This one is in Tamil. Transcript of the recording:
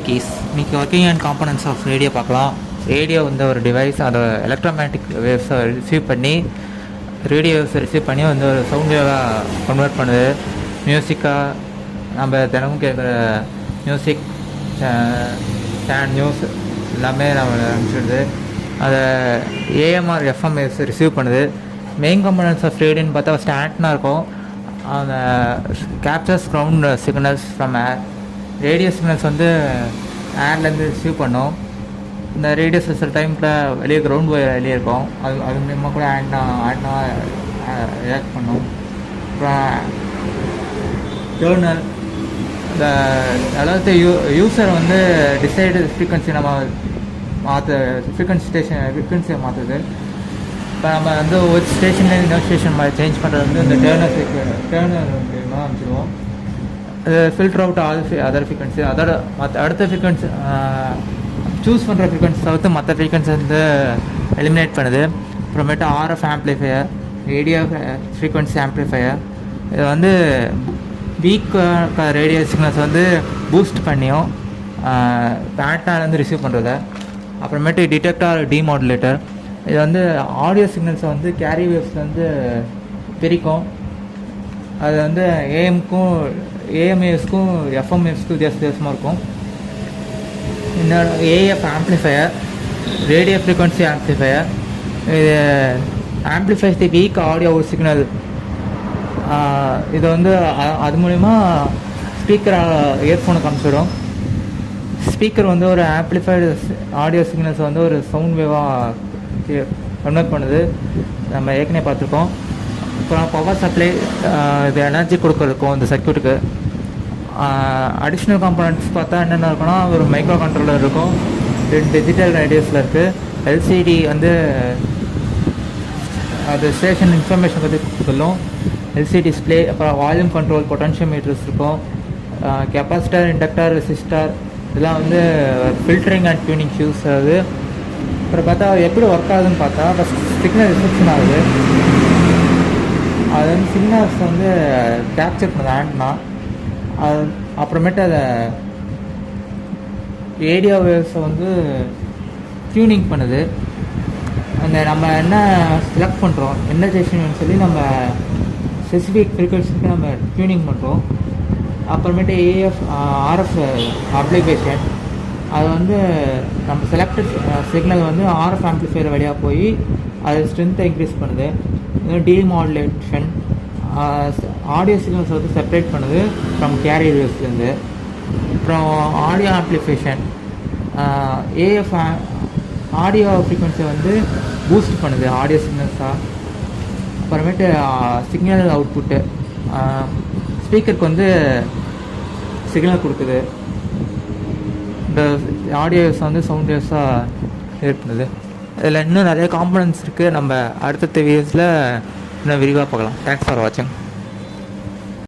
கீஸ் இன்னைக்கு working and components of radio பார்க்கலாம். ரேடியோ வந்து ஒரு டிவைஸ், அதை எலக்ட்ரோமேட்டிக் வேவ்ஸை ரிசீவ் பண்ணி வந்து ஒரு சவுண்ட் வேவாக கன்வெர்ட் பண்ணுது. மியூசிக்காக நம்ம தினமும் கேட்குற மியூசிக், நியூஸ் எல்லாமே நம்ம அனுப்பிச்சிடுது. அதை ஏஎம்ஆர் எஃப்எம் வேவ்ஸ் ரிசீவ் பண்ணுது. மெயின் காம்பனன்ட்ஸ் ஆஃப் ரேடியோன்னு பார்த்தா ஃபஸ்ட்டு ஆண்டனா இருக்கும். அந்த captures ground signals from air. Radio signals வந்து ஏர்லேருந்து ரிசீவ் பண்ணோம். இந்த ரேடியோஸ் சில டைமில் வெளியே கிரவுண்ட் வெளியே இருக்கும், அது மூலமாக கூட ஆண்டனா ரியாக்ட் பண்ணோம். அப்புறம் ஜேர்னல், இந்த அதாவது யூஸர் வந்து டிசைடு ஃப்ரீக்வன்சி நம்ம ஃப்ரீக்வன்சியை மாற்றுது. இப்போ நம்ம வந்து ஒரு ஸ்டேஷன்லேருந்து இன்னொரு ஸ்டேஷன் மாதிரி சேஞ்ச் பண்ணுறது வந்து இந்த டேர்னர் மூலமாக அமைச்சிடுவோம். அது ஃபில்டர் அவுட் அதர் ஃப்ரீக்வன்சி, அடுத்த ஃப்ரீக்வன்சி சூஸ் பண்ணுற ஃப்ரீக்வன்சி தவிர்த்து மற்ற ஃப்ரீக்வன்சி வந்து எலிமினேட் பண்ணுது. அப்புறமேட்டு RF amplifier, radio frequency amplifier. இது வந்து வீக் ரேடியோ சிக்னல்ஸ் வந்து பூஸ்ட் பண்ணியும் பேட்னாலேருந்து ரிசீவ் பண்ணுறத. அப்புறமேட்டு டிடெக்டர் டிமாடுலேட்டர், இது வந்து ஆடியோ சிக்னல்ஸை வந்து கேரி வேவ்ஸ்லேருந்து பிரிக்கும். அது வந்து ஏஎம்ஏஎஸ்க்கும் எஃப்எம்ஏஎஸ்க்கும் வித்தியாசமாக இருக்கும். இன்னொரு AF amplifier, radio frequency amplifier. இது ஆம்ப்ளிஃபைஸ் தி வீக் ஆடியோ சிக்னல். இது வந்து அது மூலிமா ஸ்பீக்கர் இயர்ஃபோனுக்கு அனுப்பிச்சிடும். ஸ்பீக்கர் வந்து ஒரு ஆம்ப்ளிஃபைடு ஆடியோ சிக்னல்ஸை வந்து ஒரு சவுண்ட் வேவாக கன்வெர்ட் பண்ணுது, நம்ம ஏற்கனவே பார்த்துருக்கோம். அப்புறம் பவர் சப்ளை, இது எனர்ஜி கொடுக்கறதுக்கும் இந்த சர்க்யூட்டுக்கு. அடிஷ்னல் காம்பனண்ட்ஸ் பார்த்தா என்னென்ன இருக்குன்னா, ஒரு மைக்ரோ கண்ட்ரோலர் இருக்கும், 2 டிஜிட்டல் ரேடியோஸில் இருக்குது. எல்சிடி வந்து அது ஸ்டேஷன் இன்ஃபர்மேஷன் பற்றி சொல்லும். எல்சிடி டிஸ்பிளே, அப்புறம் வால்யூம் கண்ட்ரோல், பொட்டன்ஷியல் மீட்டர்ஸ் இருக்கும். கெப்பாசிட்டர், இண்டக்டர், ரெசிஸ்டர், இதெல்லாம் வந்து ஃபில்டரிங் அண்ட் டியூனிங் யூஸ் ஆகுது. அப்புறம் பார்த்தா எப்படி ஒர்க் ஆகுதுன்னு பார்த்தா, ஃபஸ்ட் சிக்னல் ரிசப்ஷன் ஆகுது. அது வந்து சிக்னல்ஸ் வந்து கேப்சர் பண்ணுது ஆண்டனா. அது அப்புறமேட்டு அதை ரேடியோ வேவ்ஸை வந்து டியூனிங் பண்ணுது. அந்த நம்ம என்ன செலக்ட் பண்ணுறோம், என்ன ஸ்டேஷன் சொல்லி நம்ம ஸ்பெசிஃபிக் ஃப்ரீக்வன்சிக்கு நம்ம டியூனிங் பண்ணுறோம். அப்புறமேட்டு ஆர்எஃப் அப்ளிகேஷன், அது வந்து நம்ம செலக்டட் சிக்னல் வந்து ஆர்எஃப் ஆம்ப்ளிஃபையர் வழியாக போய் அது ஸ்ட்ரென்த்தை இன்க்ரீஸ் பண்ணுது. டிமாடுலேஷன், ஆடியோ சிக்னல்ஸ் வந்து செப்பரேட் பண்ணுது ஃப்ரம் கேரியர் வேவ்ஸ்லேருந்து. அப்புறம் ஆடியோ ஆம்ப்ளிஃபிகேஷன், ஏஎஃப் ஆடியோ ஃப்ரீக்வன்சியை வந்து பூஸ்ட் பண்ணுது ஆடியோ சிக்னல்ஸாக. அப்புறமேட்டு சிக்னல் அவுட்புட்டு, ஸ்பீக்கருக்கு வந்து சிக்னல் கொடுக்குது. இந்த ஆடியோ வேவ்ஸ் வந்து சவுண்ட் வேவ்ஸாக ஏற்படுது. இதில் இன்னும் நிறைய காம்பனன்ட்ஸ் இருக்குது. நம்ம அடுத்த வீடியோஸில் இன்னும் விரிவாக பார்க்கலாம். தேங்க்ஸ் ஃபார் வாட்சிங்.